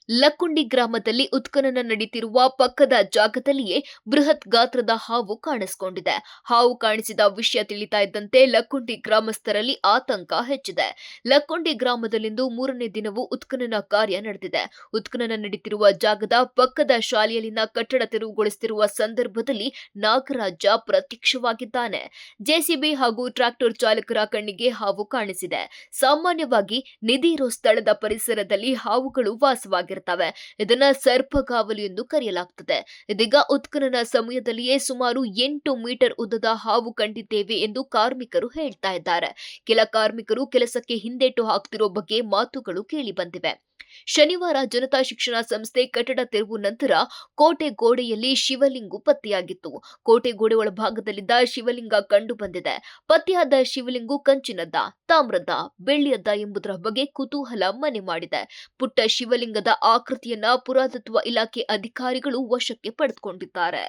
ಲಕ್ಕುಂಡಿ ಗ್ರಾಮದಲ್ಲಿ ಉತ್ಖನನ ನಡೀತಿರುವ ಪಕ್ಕದ ಜಾಗದಲ್ಲಿಯೇ ಬೃಹತ್ ಗಾತ್ರದ ಹಾವು ಕಾಣಿಸಿಕೊಂಡಿದೆ. ಹಾವು ಕಾಣಿಸಿದ ವಿಷಯ ತಿಳಿತಾ ಇದ್ದಂತೆ ಲಕ್ಕುಂಡಿ ಗ್ರಾಮಸ್ಥರಲ್ಲಿ ಆತಂಕ ಹೆಚ್ಚಿದೆ. ಲಕ್ಕುಂಡಿ ಗ್ರಾಮದಲ್ಲಿಂದು 3ನೇ ದಿನವೂ ಉತ್ಖನನ ಕಾರ್ಯ ನಡೆದಿದೆ. ಉತ್ಖನನ ನಡೀತಿರುವ ಜಾಗದ ಪಕ್ಕದ ಶಾಲೆಯಲ್ಲಿನ ಕಟ್ಟಡ ತೆರವುಗೊಳಿಸುತ್ತಿರುವ ಸಂದರ್ಭದಲ್ಲಿ ನಾಗರಾಜ ಪ್ರತ್ಯಕ್ಷವಾಗಿದ್ದಾನೆ. ಜೆಸಿಬಿ ಹಾಗೂ ಟ್ರ್ಯಾಕ್ಟರ್ ಚಾಲಕರ ಕಣ್ಣಿಗೆ ಹಾವು ಕಾಣಿಸಿದೆ. ಸಾಮಾನ್ಯವಾಗಿ ನಿಧಿ ಇರೋ ಸ್ಥಳದ ಪರಿಸರದಲ್ಲಿ ಹಾವುಗಳು ವಾಸವಾಗಿವೆ. ಇದನ್ನ ಸರ್ಪಗಾವಲು ಎಂದು ಕರೆಯಲಾಗುತ್ತದೆ. ಇದೀಗ ಉತ್ಖನನ ಸಮಯದಲ್ಲಿಯೇ ಸುಮಾರು 8 ಮೀಟರ್ ಉದ್ದದ ಹಾವು ಕಂಡಿದ್ದೇವೆ ಎಂದು ಕಾರ್ಮಿಕರು ಹೇಳ್ತಾ ಇದ್ದಾರೆ. ಕೆಲ ಕಾರ್ಮಿಕರು ಕೆಲಸಕ್ಕೆ ಹಿಂದೇಟು ಹಾಕ್ತಿರೋ ಬಗ್ಗೆ ಮಾತುಗಳು ಕೇಳಿ ಬಂದಿವೆ. ಶನಿವಾರ ಜನತಾ ಶಿಕ್ಷಣ ಸಂಸ್ಥೆ ಕಟ್ಟಡ ತೆರವು ನಂತರ ಕೋಟೆ ಗೋಡೆಯಲ್ಲಿ ಶಿವಲಿಂಗ ಪತ್ತೆಯಾಗಿತ್ತು. ಕೋಟೆ ಗೋಡೆ ಒಳಭಾಗದಲ್ಲಿದ್ದ ಶಿವಲಿಂಗ ಕಂಡು ಬಂದಿದೆ. ಪತ್ತೆಯಾದ ಶಿವಲಿಂಗ ಕಂಚಿನದ್ದ, ತಾಮ್ರದ, ಬೆಳ್ಳಿಯದ್ದ ಎಂಬುದರ ಬಗ್ಗೆ ಕುತೂಹಲ ಮನೆ ಮಾಡಿದೆ. ಪುಟ್ಟ ಶಿವಲಿಂಗದ ಆಕೃತಿಯನ್ನ ಪುರಾತತ್ವ ಇಲಾಖೆ ಅಧಿಕಾರಿಗಳು ವಶಕ್ಕೆ ಪಡೆದುಕೊಂಡಿದ್ದಾರೆ.